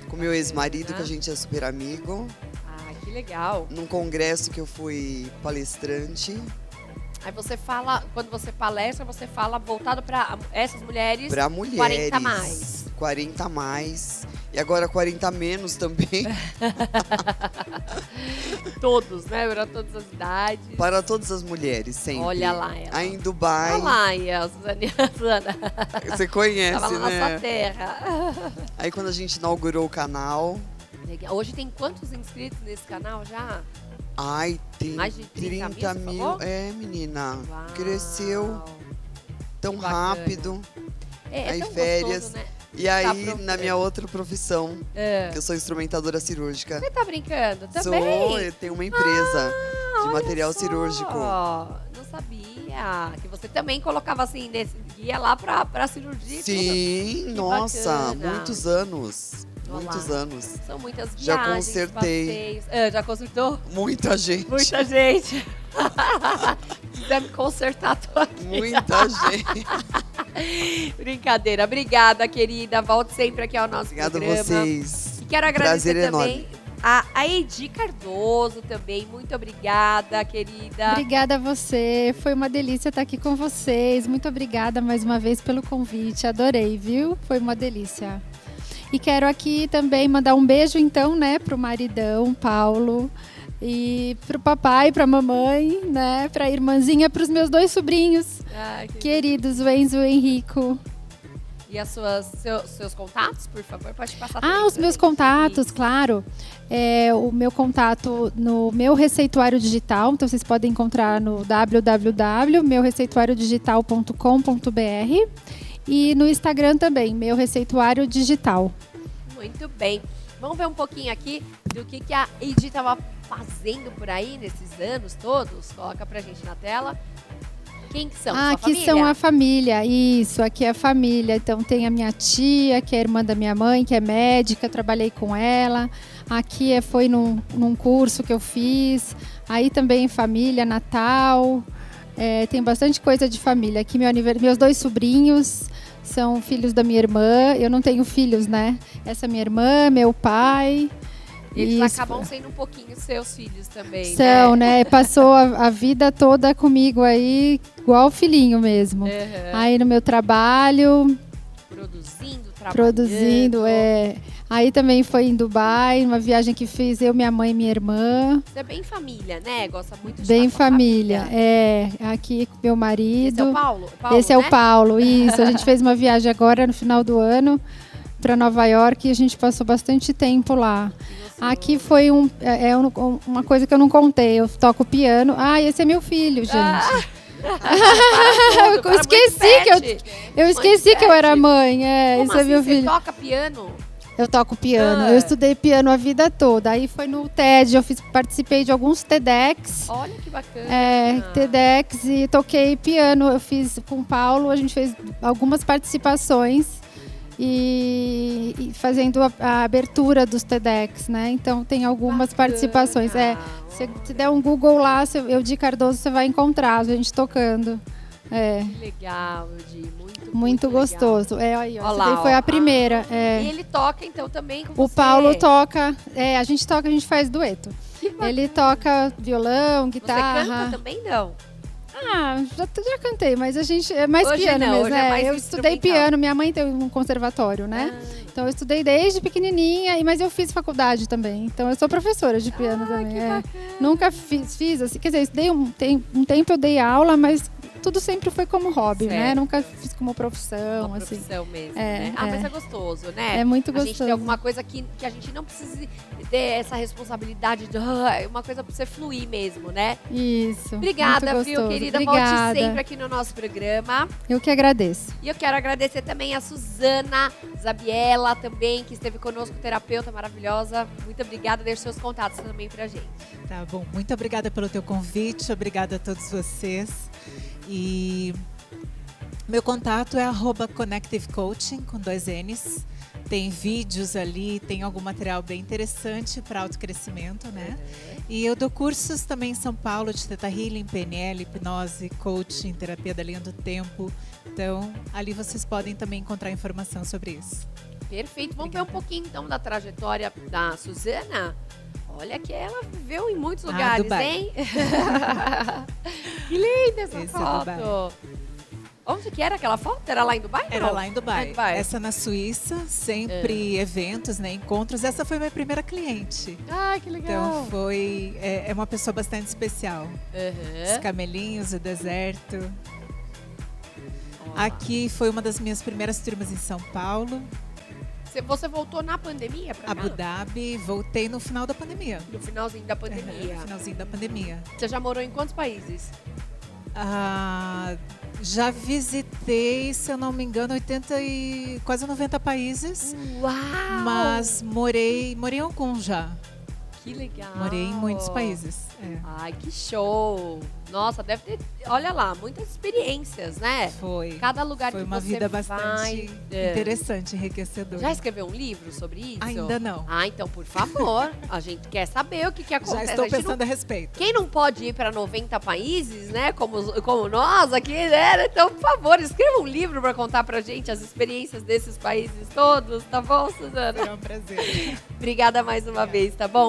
B: com meu ex-marido, que a gente é super amigo.
A: Ah, que legal.
B: Num congresso que eu fui palestrante.
A: Aí você fala, quando você palestra, você fala voltado para essas mulheres.
B: Pra mulheres.
A: 40 mais.
B: 40 mais. E agora 40 menos também.
A: Todos, né? Para todas as idades.
B: Para todas as mulheres, sempre.
A: Olha lá ela.
B: Aí em Dubai.
A: Olha lá, aí, a Suzana.
B: Você conhece,
A: Tava na
B: né?
A: nossa terra.
B: Aí quando a gente inaugurou o canal.
A: Legal. Hoje tem quantos inscritos nesse canal já?
B: Ai, tem
A: Mais de 30
B: 30
A: mil, você
B: mil.
A: falou?
B: É, menina.
A: Uau.
B: Cresceu tão
A: Que bacana.
B: rápido.
A: É
B: Aí
A: tão
B: férias.
A: gostoso, né?
B: E aí,
A: Tá
B: na minha outra profissão,
A: É.
B: que eu sou instrumentadora cirúrgica.
A: Você tá brincando?
B: Sou,
A: Também?
B: eu tenho uma empresa de
A: olha
B: material
A: só.
B: cirúrgico.
A: Não sabia. Que você também colocava assim, ia lá pra cirurgia. e
B: Sim,
A: Que
B: nossa,
A: bacana.
B: muitos anos.
A: Olha
B: Muitos
A: lá.
B: anos.
A: tudo. São muitas
B: Já
A: viagens,
B: consertei.
A: passeios. Já consertou?
B: Muita gente.
A: Muita gente. Quiser me consertar, tô aqui.
B: Muita gente.
A: Brincadeira. Obrigada, querida. Volte sempre aqui ao nosso
B: Obrigado a
A: programa.
B: vocês.
A: E quero agradecer
B: Prazer
A: também a Edi Cardoso também. Muito obrigada, querida.
C: Obrigada a você, foi uma delícia estar aqui com vocês. Muito obrigada mais uma vez pelo convite, adorei, viu? Foi uma delícia. E quero aqui também mandar um beijo então, né, pro maridão, Paulo, e pro papai, pra mamãe, né, pra irmãzinha, pros meus 2 sobrinhos
A: Ai,
C: queridos, o Enzo e o Henrico.
A: E as seus contatos, por favor, pode passar
C: Ah,
A: também
C: os
A: pra
C: meus
A: gente.
C: contatos,
A: Isso.
C: claro. O meu contato no meu receituário digital, então vocês podem encontrar no www.meureceituariodigital.com.br e no Instagram também, meu receituário digital.
A: Muito bem. Vamos ver um pouquinho aqui do que a Edi estava fazendo por aí nesses anos todos. Coloca pra gente na tela. Quem que são? Sua
C: Aqui
A: família?
C: são a família, isso, aqui é a família. Então tem a minha tia, que é irmã da minha mãe, que é médica, eu trabalhei com ela. Aqui foi num curso que eu fiz. Aí também família, Natal. Tem bastante coisa de família. Aqui meus 2 sobrinhos são filhos da minha irmã. Eu não tenho filhos, né? Essa é minha irmã, meu pai.
A: Eles
C: Isso.
A: acabam sendo um pouquinho seus filhos também,
C: São, né? Passou a vida toda comigo aí, igual filhinho mesmo.
A: Uhum.
C: Aí no meu trabalho,
A: Produzindo.
C: Aí também foi em Dubai, uma viagem que fiz eu, minha mãe e minha irmã.
A: Você é bem família, né? Gosta muito de
C: Bem
A: estar com a
C: família. Aqui com meu marido.
A: Esse é o Paulo?
C: Esse é
A: né?
C: o Paulo, isso. A gente fez uma viagem agora no final do ano para Nova York e a gente passou bastante tempo lá. Aqui foi uma coisa que eu não contei. Eu toco piano. Esse é meu filho, gente. Eu esqueci que eu era mãe.
A: Como
C: Esse é
A: assim?
C: meu
A: Você
C: filho.
A: toca piano?
C: Eu toco piano. Eu estudei piano a vida toda. Aí foi no TED, participei de alguns TEDx.
A: Olha que bacana.
C: TEDx e toquei piano. Eu fiz com o Paulo, a gente fez algumas participações e fazendo a abertura dos TEDx, né? Então tem algumas participações. Se der um Google lá, eu de Cardoso, você vai encontrar a gente tocando.
A: Que legal, Eudi.
C: Muito gostoso.
A: Aí, ó,
C: essa daí foi a primeira.
A: E ele toca, então, também com você?
C: O Paulo toca. A gente faz dueto. Ele toca violão, guitarra.
A: Você canta também, não?
C: Já cantei, mas a gente é mais
A: hoje
C: piano
A: não,
C: mesmo.
A: Hoje é mais
C: eu estudei piano, minha mãe tem um conservatório, né? Então eu estudei desde pequenininha, mas eu fiz faculdade também. Então eu sou professora de piano também.
A: Que bacana.
C: Nunca fiz assim, quer dizer, estudei um tempo eu dei aula, mas tudo sempre foi como hobby, né? Nunca fiz como profissão,
A: uma
C: assim.
A: profissão mesmo, né? Mas é gostoso, né?
C: É muito gostoso.
A: A gente tem alguma coisa que a gente não precisa ter essa responsabilidade de uma coisa pra você fluir mesmo, né?
C: Isso.
A: Obrigada, Fio, querida.
C: Obrigada.
A: Volte sempre aqui no nosso programa.
C: Eu que agradeço.
A: E eu quero agradecer também a Suzana Zabiela também, que esteve conosco, terapeuta maravilhosa. Muito obrigada. Deixe seus contatos também pra gente.
D: Tá bom. Muito obrigada pelo teu convite. Obrigada a todos vocês. E meu contato é @connectivecoaching com 2 N's. Tem vídeos ali, tem algum material bem interessante para autocrescimento, né? E eu dou cursos também em São Paulo de Theta Healing, PNL, hipnose, coaching, terapia da linha do tempo. Então, ali vocês podem também encontrar informação sobre isso.
A: Perfeito. Vamos ver um pouquinho então da trajetória da Suzana. Olha que ela viveu em muitos lugares,
D: Dubai.
A: hein? Que linda essa
D: Esse
A: foto.
D: é Dubai.
A: Onde que era aquela foto? Era lá em Dubai?
D: Era lá em Dubai.
A: Dubai.
D: Na Suíça, sempre eventos, né, encontros. Essa foi minha primeira cliente.
A: Ai, que legal.
D: Então é uma pessoa bastante especial. Os camelinhos, o deserto. Aqui foi uma das minhas primeiras turmas em São Paulo.
A: Você voltou na pandemia pra cá?
D: Abu Dhabi, voltei no final da pandemia.
A: No finalzinho da pandemia.
D: No finalzinho da pandemia.
A: Você já morou em quantos países?
D: Já visitei, se eu não me engano, 80 e quase 90 países.
A: Uau!
D: Mas morei em alguns já.
A: Que legal.
D: Morei em muitos países.
A: Ai, que show! Nossa, deve ter, olha lá, muitas experiências, né?
D: Foi.
A: Cada lugar
D: Foi
A: que
D: uma
A: você
D: vida
A: vai,
D: bastante interessante, enriquecedora.
A: Já escreveu um livro sobre isso?
D: Ainda não.
A: Então, por favor, a gente quer saber o que acontece.
D: Já estou pensando a respeito.
A: Quem não pode ir para 90 países, né, como nós aqui, né? Então, por favor, escreva um livro para contar pra gente as experiências desses países todos, tá bom, Suzana?
D: Foi um prazer.
A: Obrigada mais uma vez, tá bom?